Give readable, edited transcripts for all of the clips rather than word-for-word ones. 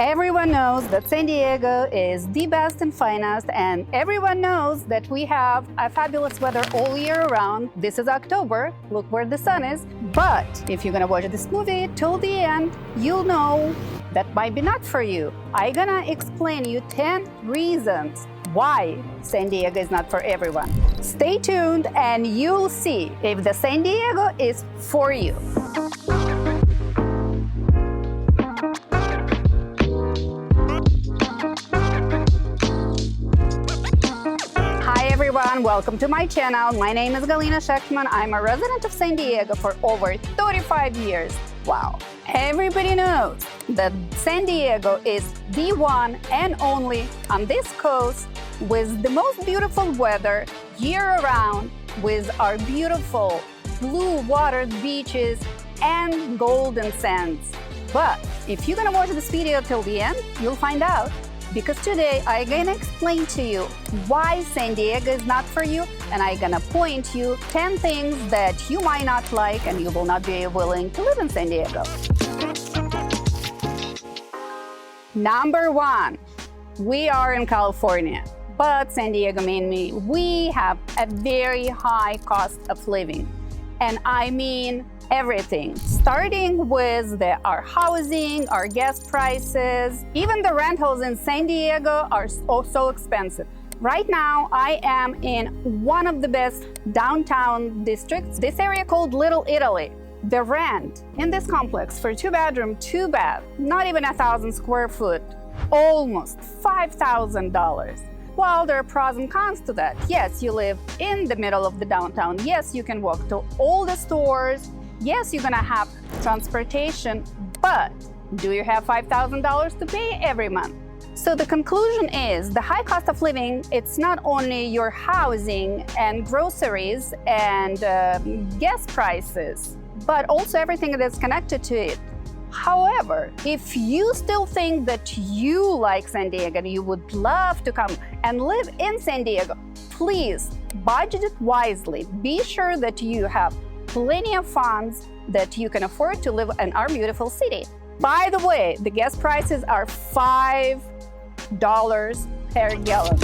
Everyone knows that San Diego is the best and finest, and everyone knows that we have a fabulous weather all year around. This is October, look where the sun is. But if you're gonna watch this movie till the end, you'll know that might be not for you. I'm gonna explain you 10 reasons why San Diego is not for everyone. Stay tuned and you'll see if the San Diego is for you. Everyone, welcome to my channel. My name is Galina Shekhtman. I'm a resident of San Diego for over 35 years. Wow. Everybody knows that San Diego is the one and only on this coast with the most beautiful weather year-round, with our beautiful blue-watered beaches and golden sands. But if you're gonna watch this video till the end, you'll find out. Because today I'm gonna explain to you why San Diego is not for you, and I'm gonna point you 10 things that you might not like and you will not be willing to live in San Diego. Number one, we are in California, but San Diego mainly, we have a very high cost of living. And I mean everything, starting with our housing, our gas prices, even the rentals in San Diego are so expensive. Right now, I am in one of the best downtown districts, this area called Little Italy. The rent in this complex for 2-bedroom, 2-bath, not even 1,000 square foot, almost $5,000. Well, there are pros and cons to that. Yes, you live in the middle of the downtown. Yes, you can walk to all the stores. Yes, you're gonna have transportation, but do you have $5,000 to pay every month? So the conclusion is the high cost of living, it's not only your housing and groceries and gas prices, but also everything that's connected to it. However, if you still think that you like San Diego and you would love to come and live in San Diego, please budget it wisely. Be sure that you have plenty of funds that you can afford to live in our beautiful city. By the way, the gas prices are $5 per gallon.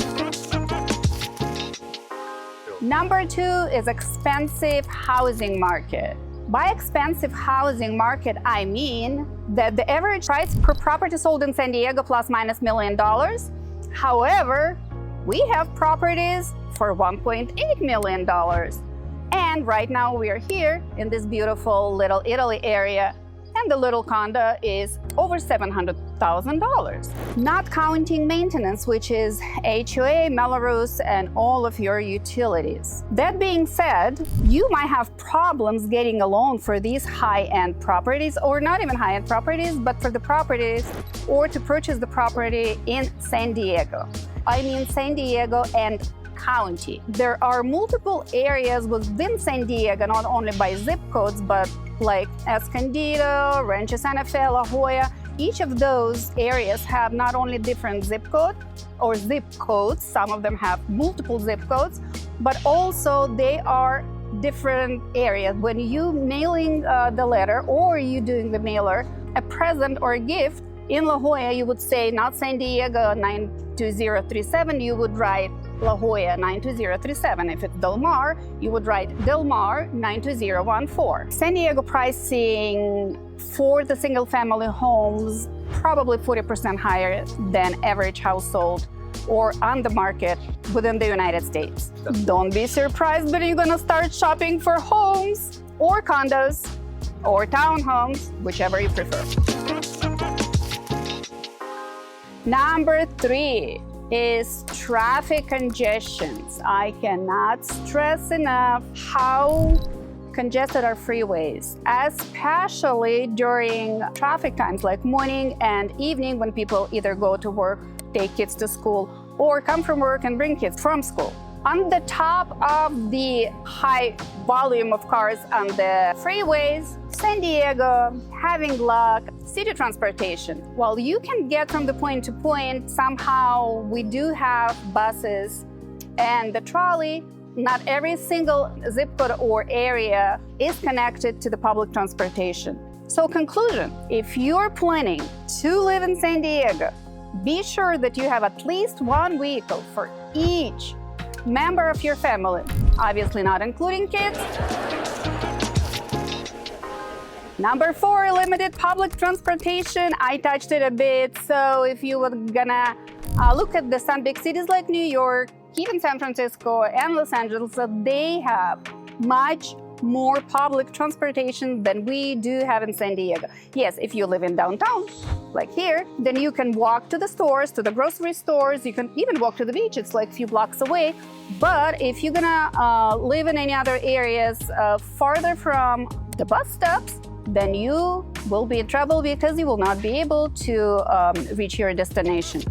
Number two is expensive housing market. By expensive housing market, I mean that the average price per property sold in San Diego plus minus $1 million. However, we have properties for $1.8 million. And right now we are here in this beautiful Little Italy area, and the little condo is over $700,000. Not counting maintenance, which is HOA, Melrose, and all of your utilities. That being said, you might have problems getting a loan for these high-end properties, or not even high-end properties, but for the properties or to purchase the property in San Diego. I mean San Diego and County. There are multiple areas within San Diego, not only by zip codes, but like Escondido, Rancho Santa Fe, La Jolla. Each of those areas have not only different zip code or zip codes, some of them have multiple zip codes, but also they are different areas. When you mailing the letter or you doing the mailer, a present or a gift, in La Jolla you would say not San Diego 92037, you would write La Jolla 92037. If it's Del Mar, you would write Del Mar 92014. San Diego pricing for the single-family homes probably 40% higher than average household or on the market within the United States. Don't be surprised when you're gonna start shopping for homes or condos or townhomes, whichever you prefer. Number three is traffic congestions. I cannot stress enough how congested our freeways, especially during traffic times like morning and evening when people either go to work, take kids to school, or come from work and bring kids from school. On the top of the high volume of cars on the freeways, San Diego, having luck, city transportation. While you can get from the point to point, somehow we do have buses and the trolley. Not every single zip code or area is connected to the public transportation. So conclusion, if you're planning to live in San Diego, be sure that you have at least one vehicle for each member of your family, obviously not including kids. Number 4, limited public transportation. I touched it a bit. So if you were gonna look at some big cities like New York, even San Francisco and Los Angeles, they have much more public transportation than we do have in San Diego. Yes, if you live in downtown, like here, then you can walk to the stores, to the grocery stores. You can even walk to the beach. It's like a few blocks away. But if you're gonna live in any other areas farther from the bus stops, then you will be in trouble because you will not be able to reach your destination.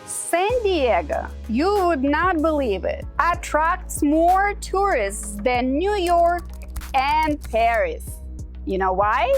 San Diego, you would not believe it, attracts more tourists than New York and Paris. You know why?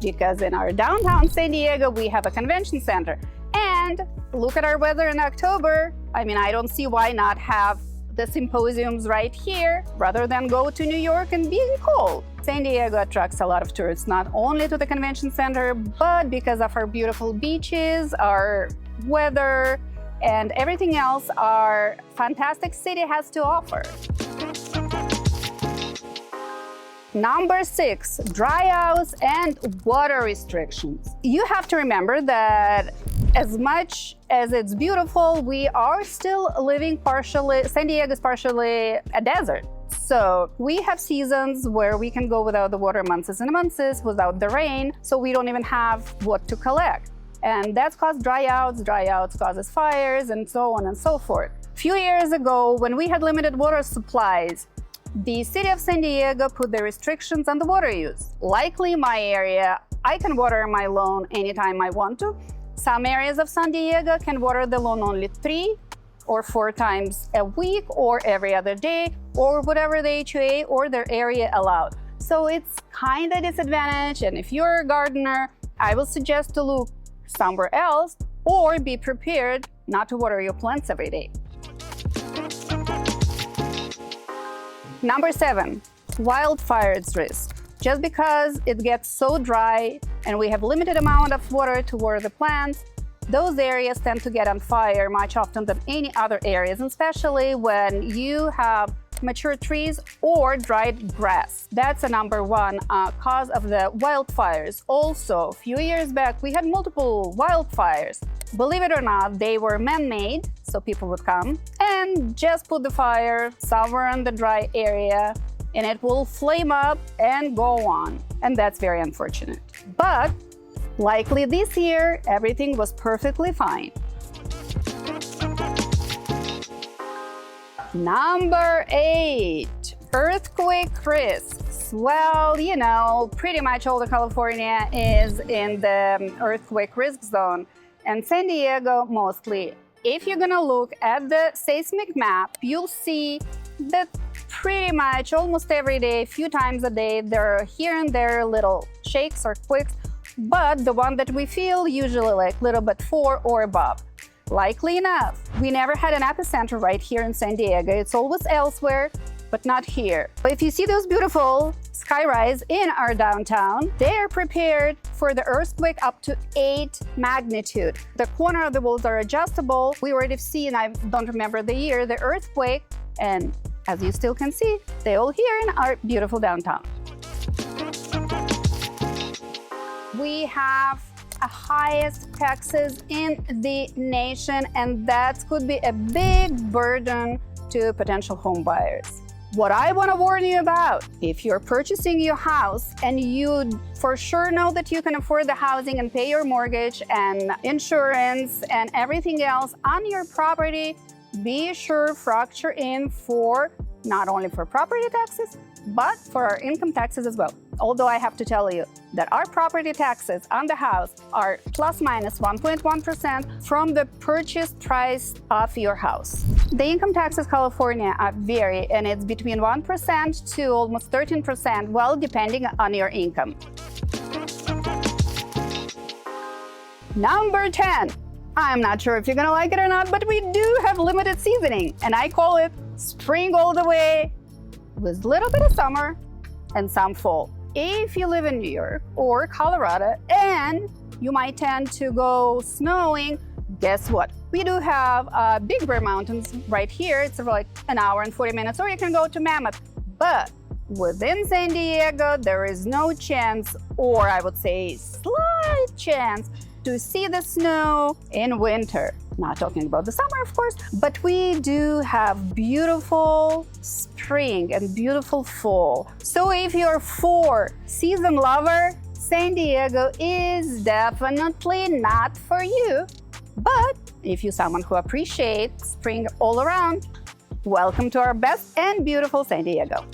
Because in our downtown San Diego, we have a convention center. And look at our weather in October. I mean, I don't see why not have the symposiums right here rather than go to New York and being cold. San Diego attracts a lot of tourists, not only to the convention center, but because of our beautiful beaches, our weather, and everything else our fantastic city has to offer. Number 6, dryouts and water restrictions. You have to remember that as much as it's beautiful, we are still living San Diego is partially a desert. So we have seasons where we can go without the water months and months, without the rain, so we don't even have what to collect. And that's caused dryouts causes fires, and so on and so forth. A few years ago, when we had limited water supplies, the city of San Diego put the restrictions on the water use. Likely my area, I can water my lawn anytime I want to. Some areas of San Diego can water the lawn only 3 or 4 times a week or every other day, or whatever the HOA or their area allowed. So it's kind of disadvantage, and if you're a gardener, I will suggest to look somewhere else or be prepared not to water your plants every day. Number 7, wildfires risk. Just because it gets so dry and we have limited amount of water to water the plants, those areas tend to get on fire much often than any other areas, especially when you have mature trees or dried grass. That's a number 1 cause of the wildfires. Also, a few years back, we had multiple wildfires. Believe it or not, they were man-made, so people would come and just put the fire somewhere in the dry area, and it will flame up and go on. And that's very unfortunate. But likely this year, everything was perfectly fine. Number 8, earthquake risks. Well, you know, pretty much all of California is in the earthquake risk zone, and San Diego mostly. If you're gonna look at the seismic map, you'll see that pretty much almost every day, a few times a day, there are here and there little shakes or quakes, but the one that we feel usually like little bit 4 or above. Likely enough, we never had an epicenter right here in San Diego. It's always elsewhere, but not here. But if you see those beautiful skyrise in our downtown, they're prepared for the earthquake up to 8 magnitude. The corner of the walls are adjustable. We already seen, I don't remember the year, the earthquake, and as you still can see, they all here in our beautiful downtown. We have the highest taxes in the nation, and that could be a big burden to potential home buyers. What I want to warn you about, if you're purchasing your house and you for sure know that you can afford the housing and pay your mortgage and insurance and everything else on your property, be sure factor in for not only for property taxes, but for our income taxes as well. Although I have to tell you that our property taxes on the house are plus minus 1.1% from the purchase price of your house. The income taxes in California vary, and it's between 1% to almost 13%, well, depending on your income. Number 10. I'm not sure if you're gonna like it or not, but we do have limited seasoning, and I call it spring all the way with a little bit of summer and some fall. if you live in New York or Colorado and you might tend to go snowing, guess what? We do have Big Bear Mountains right here. It's like an hour and 40 minutes, or you can go to Mammoth. But within San Diego, there is no chance, or I would say slight chance, to see the snow in winter. Not talking about the summer, of course, but we do have beautiful spring and beautiful fall. So if you're a four-season lover, San Diego is definitely not for you. But if you're someone who appreciates spring all around, welcome to our best and beautiful San Diego.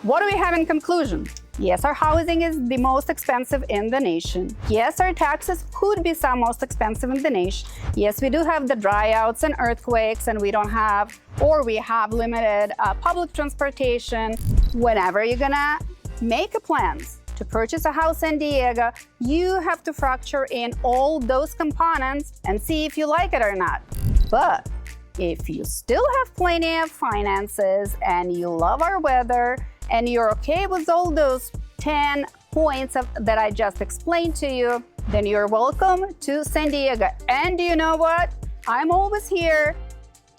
What do we have in conclusion? Yes, our housing is the most expensive in the nation. Yes, our taxes could be some most expensive in the nation. Yes, we do have the dryouts and earthquakes, and we don't have, or we have limited public transportation. Whenever you're gonna make a plans to purchase a house in San Diego, you have to factor in all those components and see if you like it or not. But if you still have plenty of finances and you love our weather and you're okay with all those 10 points that I just explained to you, then you're welcome to San Diego. And you know what? I'm always here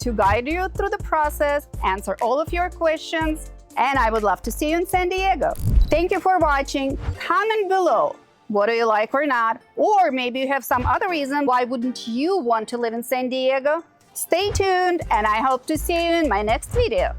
to guide you through the process, answer all of your questions, and I would love to see you in San Diego. Thank you for watching. Comment below. What do you like or not? Or maybe you have some other reason why wouldn't you want to live in San Diego? Stay tuned, and I hope to see you in my next video.